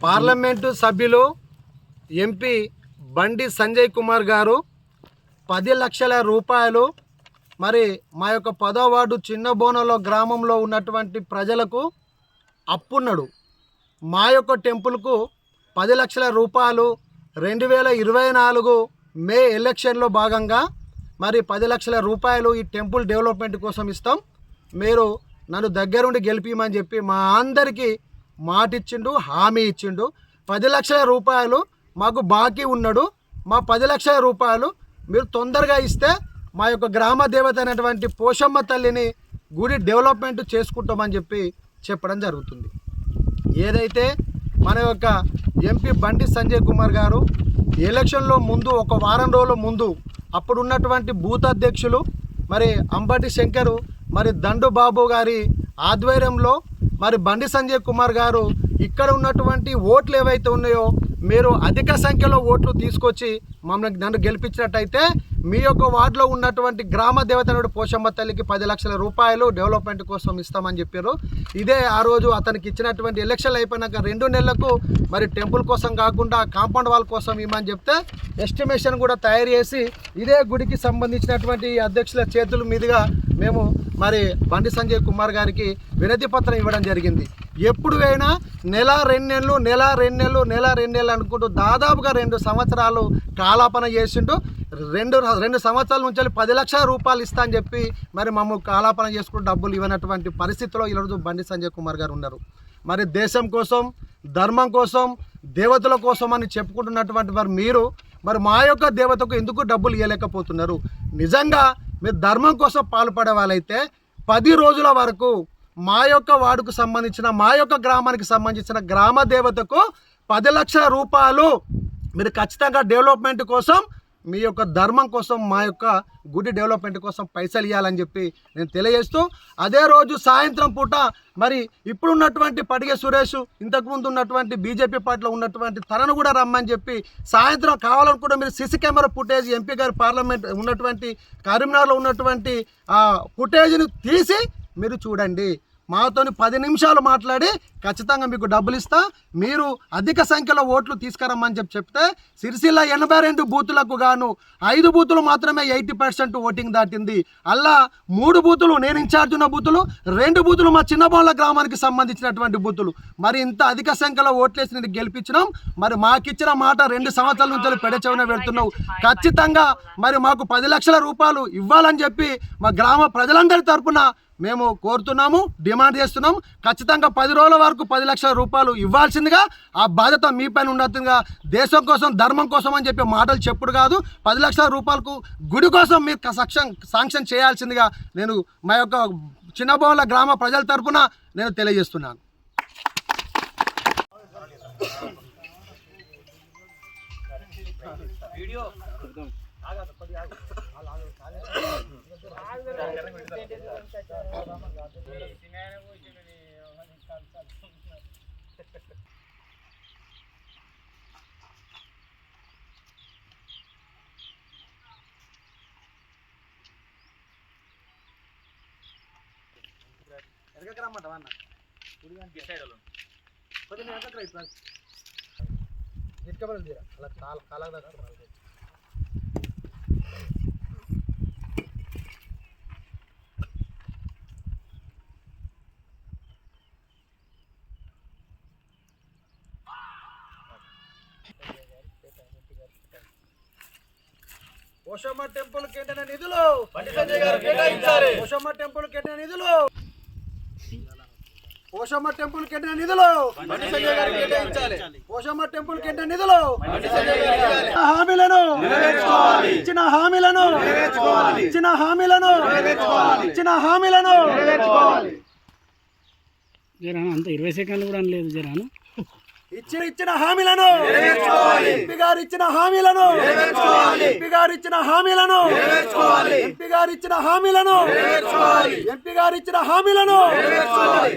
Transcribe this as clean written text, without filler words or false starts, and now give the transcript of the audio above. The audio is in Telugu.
పార్లమెంటు సభ్యులు ఎంపీ బండి సంజయ్ కుమార్ గారు 10 లక్షల రూపాయలు మరి మా యొక్క 10వ వార్డు చిన్నబోనలో గ్రామంలో ఉన్నటువంటి ప్రజలకు అప్పున్నాడు. మా యొక్క టెంపుల్కు 10 లక్షల రూపాయలు 2024 మే ఎలక్షన్లో భాగంగా మరి 10 లక్షల రూపాయలు ఈ టెంపుల్ డెవలప్మెంట్ కోసం ఇస్తాం, మీరు నన్ను దగ్గరుండి గెలిపిమని చెప్పి మా అందరికీ మాటిచ్చిండు, హామీ ఇచ్చిండు. 10 లక్షల రూపాయలు మాకు బాకీ ఉన్నాడు. మా 10 లక్షల రూపాయలు మీరు తొందరగా ఇస్తే మా యొక్క గ్రామ దేవత అయినటువంటి పోషమ్మ తల్లిని గుడి డెవలప్మెంట్ చేసుకుంటామని చెప్పి చెప్పడం జరుగుతుంది. ఏదైతే మన యొక్క ఎంపీ బండి సంజయ్ కుమార్ గారు ఎలక్షన్లో ముందు ఒక వారం రోజుల ముందు అప్పుడున్నటువంటి బూత్ అధ్యక్షులు మరి అంబటి శంకరు మరి దండు బాబు గారి ఆధ్వర్యంలో మరి బండి సంజయ్ కుమార్ గారు ఇక్కడ ఉన్నటువంటి ఓట్లు ఏవైతే ఉన్నాయో మీరు అధిక సంఖ్యలో ఓట్లు తీసుకొచ్చి నన్ను గెలిపించినట్టయితే మీ యొక్క వార్డులో ఉన్నటువంటి గ్రామ దేవత పోషమ్మ తల్లికి 10 లక్షల రూపాయలు డెవలప్మెంట్ కోసం ఇస్తామని చెప్పారు. ఇదే ఆ రోజు అతనికి ఇచ్చినటువంటి ఎలక్షన్లు అయిపోయినాక 2 నెలలకు మరి టెంపుల్ కోసం కాకుండా కాంపౌండ్ వాల్ కోసం ఇవ్వమని చెప్తే ఎస్టిమేషన్ కూడా తయారు చేసి ఇదే గుడికి సంబంధించినటువంటి అధ్యక్షుల చేతుల మీదుగా మేము మరి బండి సంజయ్ కుమార్ గారికి వినతి పత్రం ఇవ్వడం జరిగింది. ఎప్పుడైనా నెల 2 నెలలు అనుకుంటూ దాదాపుగా 2 సంవత్సరాలు కాలాపన చేసిండు. 2 సంవత్సరాల నుంచి 10 లక్షల రూపాయలు ఇస్తా అని చెప్పి మరి మమ్మల్ని కాలాపన చేసుకుంటూ డబ్బులు ఇవ్వనటువంటి పరిస్థితిలో ఈరోజు బండి సంజయ్ కుమార్ గారు ఉన్నారు. మరి దేశం కోసం, ధర్మం కోసం, దేవతల కోసం అని చెప్పుకుంటున్నటువంటి వారు మీరు మరి మా యొక్క దేవతకు ఎందుకు డబ్బులు ఇవ్వలేకపోతున్నారు? నిజంగా మీరు ధర్మం కోసం పాల్పడే వాళ్ళైతే 10 రోజుల వరకు మా యొక్క వార్డుకు సంబంధించిన మా యొక్క గ్రామానికి సంబంధించిన గ్రామ దేవతకు 10 లక్షల రూపాయలు మీరు ఖచ్చితంగా డెవలప్మెంట్ కోసం మీ యొక్క ధర్మం కోసం మా యొక్క గుడి డెవలప్మెంట్ కోసం పైసలు ఇవ్వాలని చెప్పి నేను తెలియజేస్తూ అదే రోజు సాయంత్రం పూట మరి ఇప్పుడున్నటువంటి పడిగే సురేష్ ఇంతకుముందు ఉన్నటువంటి బీజేపీ పార్టీలో ఉన్నటువంటి తనను కూడా రమ్మని చెప్పి సాయంత్రం కావాలనుకుంటే మీరు సీసీ కెమెరా ఫుటేజ్ ఎంపీ గారి పార్లమెంట్ ఉన్నటువంటి కరీంనగర్లో ఉన్నటువంటి ఫుటేజ్ని తీసి మీరు చూడండి. మాతోని 10 నిమిషాలు మాట్లాడి ఖచ్చితంగా మీకు డబ్బులు ఇస్తా, మీరు అధిక సంఖ్యలో ఓట్లు తీసుకురమ్మని చెప్తే సిరిసిల్ల 82 బూతులకు గాను 5 బూతులు మాత్రమే 80% ఓటింగ్ దాటింది. అలా 3 బూతులు నేను ఇన్ఛార్జ్ ఉన్న బూతులు, 2 బూతులు మా చిన్నబోళ్ళ గ్రామానికి సంబంధించినటువంటి బూతులు. మరి ఇంత అధిక సంఖ్యలో ఓట్లేసి నేను గెలిపించినాం. మరి మాకిచ్చిన మాట 2 సంవత్సరాల నుంచి పెడచెవిన పెడుతున్నావు. ఖచ్చితంగా మరి మాకు 10 లక్షల రూపాయలు ఇవ్వాలని చెప్పి మా గ్రామ ప్రజలందరి తరపున మేము కోరుతున్నాము, డిమాండ్ చేస్తున్నాం. ఖచ్చితంగా 10 రోజుల వరకు 10 లక్షల రూపాయలు ఇవ్వాల్సిందిగా ఆ బాధ్యత మీ పైన ఉన్నట్టుగా దేశం కోసం, ధర్మం కోసం అని చెప్పి మాటలు చెప్పుడు కాదు. 10 లక్షల రూపాయలకు గుడి కోసం మీరు శాంక్షన్ చేయాల్సిందిగా నేను మా యొక్క చిన్నబోళ్ళ గ్రామ ప్రజల తరపున నేను తెలియజేస్తున్నాను. పోషమ్మ టెంపుల్ కేటాయిన నిధులు బండి సంజయ్ గారు కేటాయించాలి. పోషమ్మ టెంపుల్ కేటాయిన నిధులు, పోషమ్మ టెంపుల్ కేటాయిన నిధులు బండి సంజయ్ గారు కేటాయించాలి. పోషమ్మ టెంపుల్ కేటాయిన నిధులు బండి సంజయ్ గారు హామీలను నెరవేర్చుకోవాలి. ఇచ్చిన హామీలను నెరవేర్చుకోవాలి. ఇచ్చిన హామీలను నెరవేర్చుకోవాలి. ఇచ్చిన హామీలను నెరవేర్చుకోవాలి. జరాను అంత 20 సెకండ్లు కూడా లేదు. జరాను ఇచ్చిన హామీలను నెరవేర్చుకోవాలి. ఎంపీ గారు ఇచ్చిన హామీలను నెరవేర్చుకోవాలి. ఎంపీ గారు ఇచ్చిన హామీలను నెరవేర్చుకోవాలి. ఎంపీ గారు ఇచ్చిన హామీలను నెరవేర్చుకోవాలి. ఎంపీ గారు ఇచ్చిన హామీలను నెరవేర్చుకోవాలి.